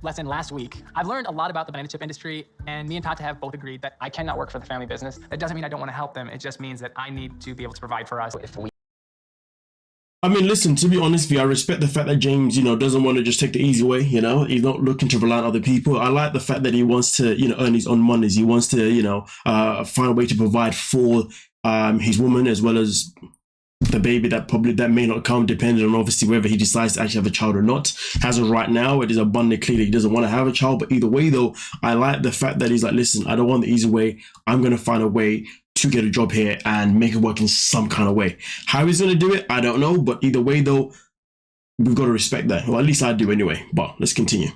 lesson last week. I've learned a lot about the banana chip industry, and me and Tata have both agreed that I cannot work for the family business. That doesn't mean I don't want to help them. It just means that I need to be able to provide for us. I mean, listen, to be honest with you, I respect the fact that James, doesn't want to just take the easy way, he's not looking to rely on other people. I like the fact that he wants to, earn his own monies. He wants to, find a way to provide for his woman as well as the baby that may not come, depending on obviously whether he decides to actually have a child or not. As of right now, it is abundantly clear that he doesn't want to have a child. But either way, though, I like the fact that he's like, listen, I don't want the easy way. I'm going to find a way to get a job here and make it work in some kind of way. How he's going to do it, I don't know. But either way, though, we've got to respect that. Well, at least I do anyway. But let's continue.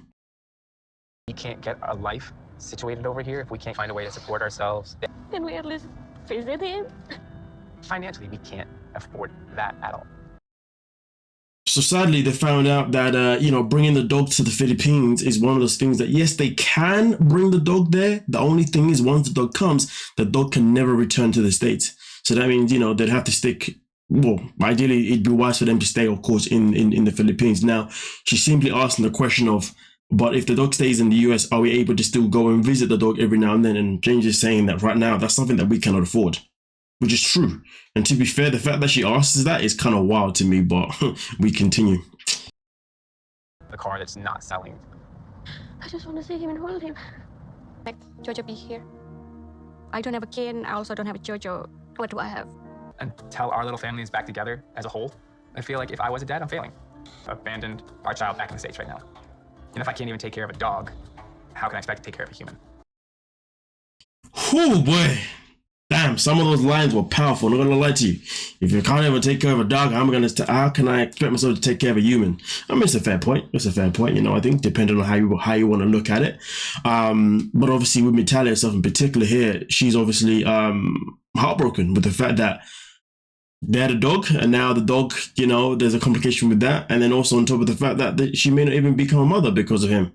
We can't get a life situated over here if we can't find a way to support ourselves. Can we at least visit him? Financially, we can't afford that at all. So sadly, they found out that, bringing the dog to the Philippines is one of those things that, yes, they can bring the dog there. The only thing is once the dog comes, the dog can never return to the States. So that means, they'd have to stick, well, ideally, it'd be wise for them to stay, of course, in the Philippines. Now, she's simply asking the question of, but if the dog stays in the US, are we able to still go and visit the dog every now and then? And James is saying that right now, that's something that we cannot afford, which is true. And to be fair, the fact that she asks that is kind of wild to me, but we continue. The car that's not selling. I just want to see him and hold him. Like, Jojo be here. I don't have a kid, and I also don't have a Jojo. What do I have? Until our little family is back together as a whole, I feel like if I was a dad, I'm failing. I've abandoned our child back in the States right now. And if I can't even take care of a dog, how can I expect to take care of a human? Oh boy. Damn, some of those lines were powerful. I'm not gonna lie to you. If you can't ever take care of a dog, how can I expect myself to take care of a human? I mean, it's a fair point. It's a fair point. I think depending on how you want to look at it. But obviously with Meitalia herself in particular here, she's obviously heartbroken with the fact that they had a dog, and now the dog, there's a complication with that, and then also on top of the fact that she may not even become a mother because of him.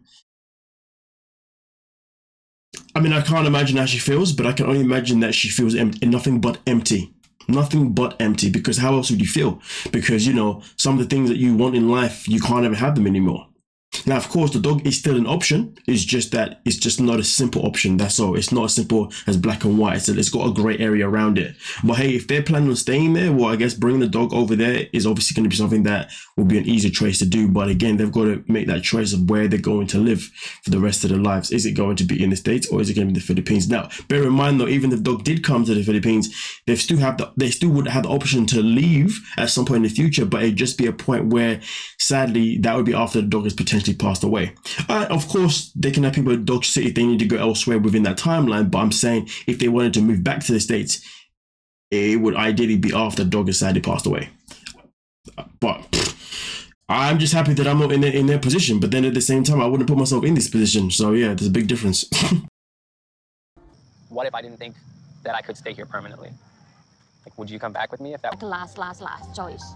I mean, I can't imagine how she feels, but I can only imagine that she feels nothing but empty. Nothing but empty, because how else would you feel? Because, some of the things that you want in life, you can't ever have them anymore. Now, of course, the dog is still an option. It's just that it's just not a simple option. That's all. It's not as simple as black and white. It's got a gray area around it. But hey, if they're planning on staying there, well, I guess bringing the dog over there is obviously going to be something that will be an easy choice to do. But again, they've got to make that choice of where they're going to live for the rest of their lives. Is it going to be in the States or is it going to be the Philippines? Now, bear in mind though, even if the dog did come to the Philippines, they still would have the option to leave at some point in the future. But it'd just be a point where, sadly, that would be after the dog has potentially passed away. Of course, they can have people at dog sit if they need to go elsewhere within that timeline, but I'm saying if they wanted to move back to the States, it would ideally be after the dog has sadly passed away. But I'm just happy that I'm not in their position, but then at the same time, I wouldn't put myself in this position. So yeah, there's a big difference. What if I didn't think that I could stay here permanently? Like, would you come back with me if that The last choice.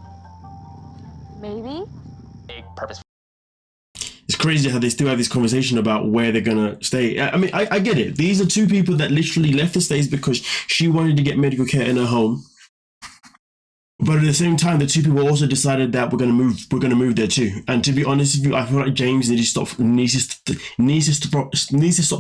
Maybe? was a purpose? It's crazy how they still have this conversation about where they're gonna stay. I mean, I get it. These are two people that literally left the States because she wanted to get medical care in her home. But at the same time, the two people also decided that we're gonna move there too. And to be honest with you, I feel like James needs to stop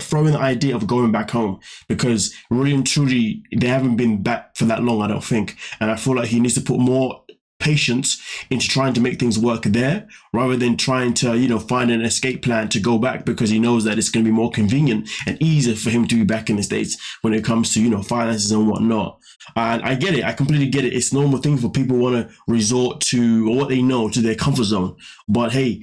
throwing the idea of going back home, because really and truly they haven't been back for that long, I don't think. And I feel like he needs to put more patience into trying to make things work there rather than trying to find an escape plan to go back, because he knows that it's going to be more convenient and easier for him to be back in the States when it comes to finances and whatnot. And I get it, I completely get it. It's normal thing for people want to resort to what they know, to their comfort zone. But hey,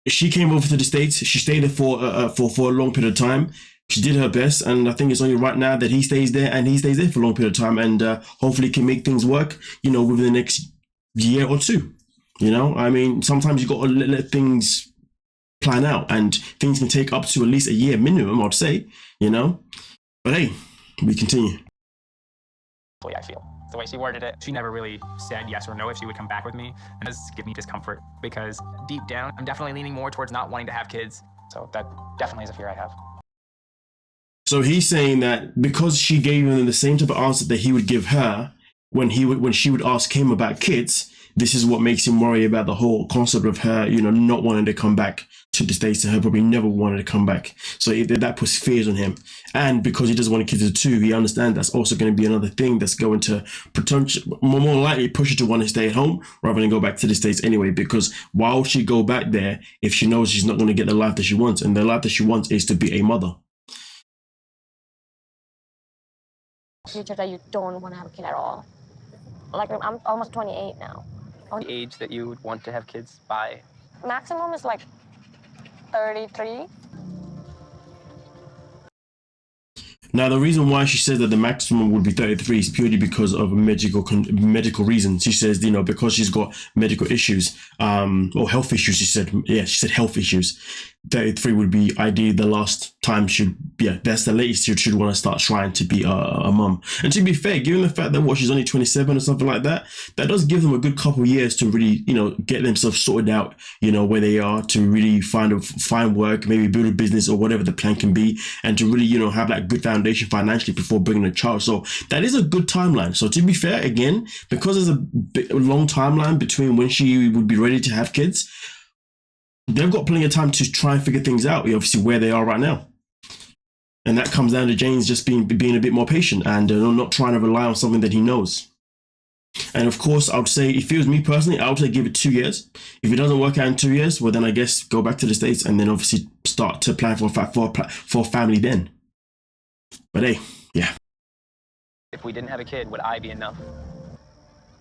she came over to the States, she stayed there for a long period of time. She did her best, and I think it's only right now that he stays there, and he stays there for a long period of time, and hopefully can make things work, within the next year or two. I mean, sometimes you got to let things plan out, and things can take up to at least a year minimum, I'd say, But hey, we continue. I feel the way she worded it, she never really said yes or no if she would come back with me, and this gives me discomfort because deep down, I'm definitely leaning more towards not wanting to have kids. So that definitely is a fear I have. So he's saying that because she gave him the same type of answer that he would give her when she would ask him about kids, this is what makes him worry about the whole concept of her, you know, not wanting to come back to the States, and her probably never wanted to come back. So that puts fears on him. And because he doesn't want to kids at 2, he understands that's also going to be another thing that's going to more likely push her to want to stay at home rather than go back to the States anyway. Because why would she go back there if she knows she's not going to get the life that she wants? And the life that she wants is to be a mother. Future that you don't want to have a kid at all. Like, I'm almost 28 now. The age that you would want to have kids by? Maximum is like 33. Now, the reason why she says that the maximum would be 33 is purely because of medical reasons. She says, you know, because she's got medical issues, or health issues. She said health issues. 33 would be ideally the last time that's the latest she should want to start trying to be a mum. And to be fair, given the fact that she's only 27 or something like that, that does give them a good couple of years to really, you know, get themselves sorted out, you know, where they are, to really find work, maybe build a business or whatever the plan can be, and to really, you know, have that good foundation financially before bringing a child. So that is a good timeline. So to be fair, again, because there's a long timeline between when she would be ready to have kids, they've got plenty of time to try and figure things out, obviously, where they are right now. And that comes down to James just being a bit more patient and not trying to rely on something that he knows. And of course, I would say, if it was me personally, I would say give it 2 years. If it doesn't work out in 2 years, well, then I guess go back to the States and then obviously start to plan for a family then. But hey, yeah. If we didn't have a kid, would I be enough?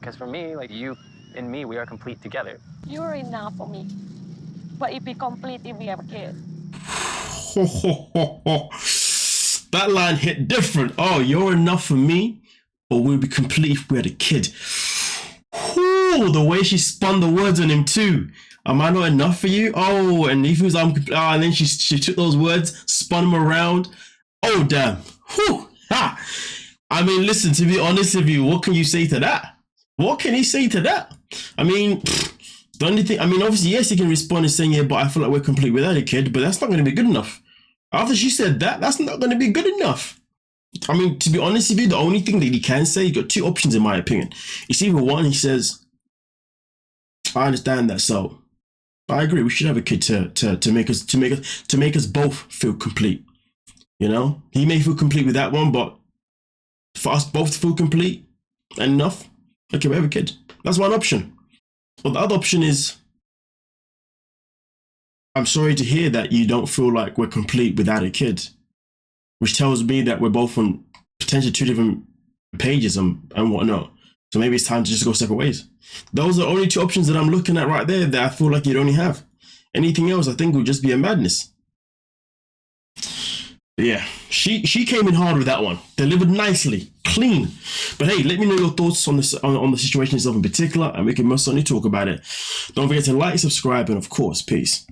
Because for me, like, you and me, we are complete together. You're enough for me. But if we complete, if we have a kid. That line hit different. Oh, you're enough for me, or we'll be complete if we had a kid. Ooh, the way she spun the words on him too. Am I not enough for you? Oh, and if he was and then she took those words, spun them around. Oh, damn. Whew. Ha. I mean, listen, to be honest with you, what can you say to that? What can he say to that? I mean, the only thing, I mean, obviously, yes, he can respond and saying, yeah, but I feel like we're complete without a kid, but that's not going to be good enough. After she said that, that's not going to be good enough. I mean, to be honest with you, the only thing that he can say, you got 2 options in my opinion. It's either one, he says, I understand that, so I agree, we should have a kid to make us both feel complete. You know, he may feel complete with that one, but for us both to feel complete and enough, okay, we have a kid. That's one option. Well, the other option is, I'm sorry to hear that you don't feel like we're complete without a kid, which tells me that we're both on potentially 2 different pages and whatnot. So maybe it's time to just go separate ways. Those are the only 2 options that I'm looking at right there that I feel like you'd only have. Anything else, I think, would just be a madness. Yeah, she came in hard with that one. Delivered nicely, clean. But hey, let me know your thoughts on this on the situation itself in particular, and we can most certainly talk about it. Don't forget to like, subscribe, and of course, peace.